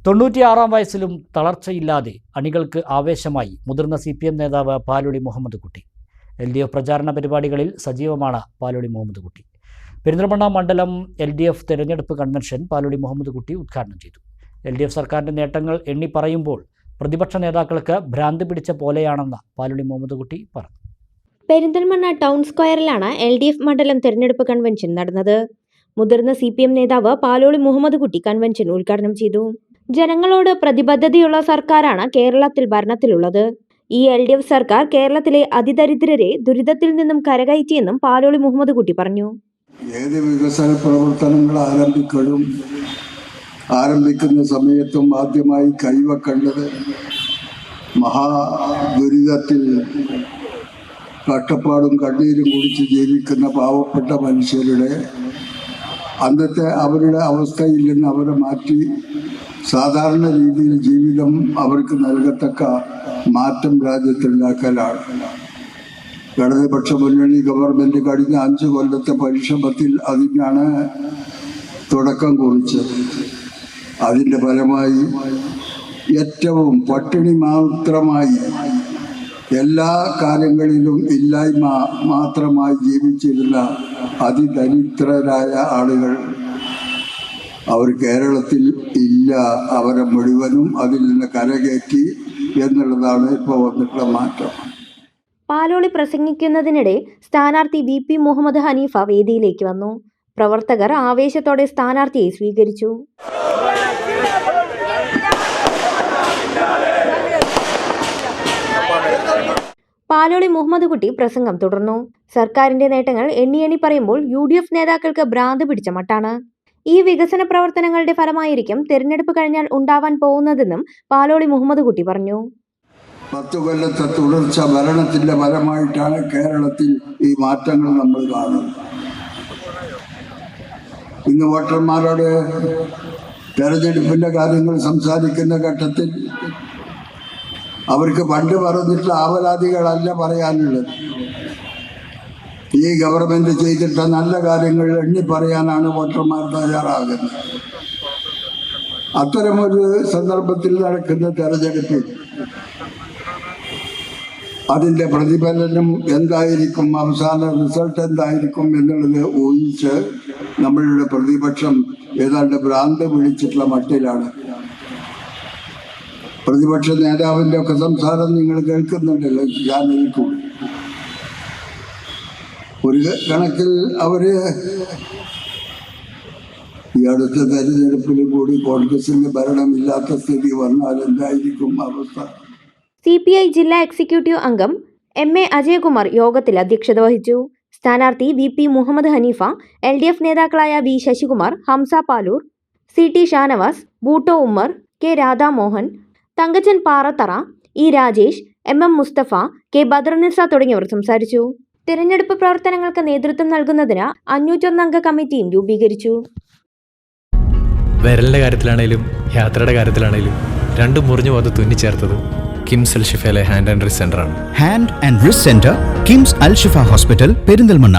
96-ാം വയസ്സിലും തളർച്ചയില്ലാതെ അണികൾക്ക് ആവേശമായി മുതിർന്ന CPM നേതാവ് പാലോളി മുഹമ്മദ് കുട്ടി. LDF പ്രചാരണ പരിപാടികളിൽ സജീവമാണ് പാലോളി മുഹമ്മദ് കുട്ടി. പെരിന്തൽമണ്ണ മണ്ഡലം LDF തെരഞ്ഞെടുപ്പ് കൺവെൻഷൻ പാലോളി മുഹമ്മദ് കുട്ടി ഉദ്ഘാടനം ചെയ്തു. LDF സർക്കാരിൻ്റെ നേട്ടങ്ങൾ എണ്ണി പറയുമ്പോൾ പ്രതിപക്ഷ നേതാക്കൾക്ക് ഭ്രാന്ത് പിടിച്ച പോലെയാണെന്ന് പാലോളി മുഹമ്മദ് കുട്ടി പറഞ്ഞു. പെരിന്തൽമണ്ണ ടൗൺ സ്ക്വയറിലാണ് LDF മണ്ഡലം തെരഞ്ഞെടുപ്പ് കൺവെൻഷൻ നടന്നത്. മുതിർന്ന CPM നേതാവ് പാലോളി മുഹമ്മദ് കുട്ടി കൺവെൻഷൻ ഉദ്ഘാടനം ചെയ്തു. ജനങ്ങളോട് പ്രതിബദ്ധതയുള്ള സർക്കാരാണ് കേരളത്തിൽ ഭരണത്തിലുള്ളത്. ഈ LDF സർക്കാർ കേരളത്തിലെ അതിദരിദ്രരെ ദുരിതത്തിൽ നിന്നും കരകയറ്റിയെന്നും പാലോളി മുഹമ്മദ് കുട്ടി പറഞ്ഞു. ഏത് വികസന പ്രവർത്തനങ്ങൾ ആരംഭിക്കുന്ന സമയത്തും ആദ്യമായി കൈവക്കേണ്ടത് മഹാദുരിതത്തിൽ കഷ്ടപ്പാടും കണ്ണീരും കുടിച്ച് ജീവിക്കുന്ന പാവപ്പെട്ട മനുഷ്യരുടെ അന്നത്തെ അവരുടെ അവസ്ഥയിൽ നിന്ന് അവരെ മാറ്റി സാധാരണ രീതിയിൽ ജീവിതം അവർക്ക് നൽകത്തക്ക മാറ്റം രാജ്യത്തുണ്ടാക്കലാണ്. ഇടതുപക്ഷ മുന്നണി ഗവൺമെൻറ് കഴിഞ്ഞ 5 കൊല്ലത്തെ പരിശ്രമത്തിൽ അതിനാണ് തുടക്കം കുറിച്ചത്. അതിൻ്റെ ഫലമായി ഏറ്റവും പട്ടിണി മാത്രമായി എല്ലാ കാര്യങ്ങളിലും ഇല്ലായ്മ മാത്രമായി ജീവിച്ചിരുന്ന അതിദരിദ്രരായ ആളുകൾ അവർ കേരളത്തിൽ ഇല്ല. അവരെ മുഴുവനും അതിൽ നിന്ന് കരകയറ്റി എന്നുള്ളതാണ് ഇപ്പോൾ വന്നിട്ടുള്ള മാറ്റം. പാലോളി പ്രസംഗിക്കുന്നതിനിടെ സ്ഥാനാർത്ഥി VP മുഹമ്മദ് ഹനീഫ വേദിയിലേക്ക് വന്നു. പ്രവർത്തകർ ആവേശത്തോടെ സ്ഥാനാർത്ഥിയെ സ്വീകരിച്ചു. പാലോളി മുഹമ്മദ് കുട്ടി പ്രസംഗം തുടർന്നു. സർക്കാരിന്റെ നേട്ടങ്ങൾ എണ്ണി പറയുമ്പോൾ UDF നേതാക്കൾക്ക് ഭ്രാന്ത് പിടിച്ച മട്ടാണ്. ഈ വികസന പ്രവർത്തനങ്ങളുടെ ഫലമായിരിക്കും തെരഞ്ഞെടുപ്പ് കഴിഞ്ഞാൽ ഉണ്ടാവാൻ പോകുന്നതെന്നും പാലോളി മുഹമ്മദ് കുട്ടി പറഞ്ഞു. 10 കൊല്ലത്തെ തുടർച്ച ഭരണത്തിന്റെ ഫലമായിട്ടാണ് കേരളത്തിൽ ഈ മാറ്റങ്ങൾ നമ്മൾ കാണുന്നത്. ഇന്ന് വോട്ടർമാരോട് തെരഞ്ഞെടുപ്പിന്റെ കാര്യങ്ങൾ സംസാരിക്കുന്ന ഘട്ടത്തിൽ അവർക്ക് പണ്ട് പറഞ്ഞിട്ടുള്ള ആവലാതികളല്ല പറയാനുള്ളത്. ഈ ഗവൺമെന്റ് ചെയ്തിട്ട നല്ല കാര്യങ്ങൾ എണ്ണി പറയാനാണ് വോട്ടർമാർ തയ്യാറാകുന്നത്. അത്തരമൊരു സന്ദർഭത്തിൽ നടക്കുന്ന തെരഞ്ഞെടുപ്പിൽ അതിൻ്റെ പ്രതിഫലനം എന്തായിരിക്കും, അവസാന റിസൾട്ട് എന്തായിരിക്കും എന്നുള്ളത് ഊഹിച്ച് നമ്മളുടെ പ്രതിപക്ഷം ഏതാണ്ട് ഭ്രാന്ത് വിളിച്ചിട്ടുള്ള മട്ടിലാണ്. പ്രതിപക്ഷ നേതാവിൻ്റെ ഒക്കെ സംസാരം നിങ്ങൾ കേൾക്കുന്നുണ്ടല്ലോ ചാനലിൽ കൂടി. ഒരു കണക്കിൽ അവര് ഈ അടുത്ത തെരഞ്ഞെടുപ്പിൽ കൂടി കോൺഗ്രസിന്റെ ഭരണമില്ലാത്ത സ്ഥിതി വന്നാൽ എന്തായിരിക്കും അവസ്ഥ? CPI ജില്ലാ എക്സിക്യൂട്ടീവ് അംഗം MA അജയകുമാർ യോഗത്തിൽ അധ്യക്ഷത വഹിച്ചു. സ്ഥാനാർത്ഥി VP മുഹമ്മദ് ഹനീഫ, LDF നേതാക്കളായ V Sasikumar, Hamza Paloor, CT Shanavas, Bhutto Ummer, K Radhamohan, Thankachan Parathara, E Rajesh, MM Mustafa, K ബദറുന്നിസ തുടങ്ങിയവർ സംസാരിച്ചു. തിരഞ്ഞെടുപ്പ് പ്രവർത്തനങ്ങൾക്ക് നേതൃത്വം നൽകുന്നതിന് 501 അംഗ കമ്മിറ്റിയും രൂപീകരിച്ചു. വിരലിന്റെ കാര്യത്തിലാണേലും യാത്രയുടെ കാര്യത്തിലാണേലും രണ്ടും മുറിഞ്ഞു പോകാതെ തുന്നിച്ചേർത്തത് കിംസ് അൽ ഷിഫയിലെ ഹാൻഡ് ആൻഡ് റിസ്റ്റ് സെന്ററാണ്. Hand and wrist centre, KIMS Al Shifa hospital, Perinthalmanna.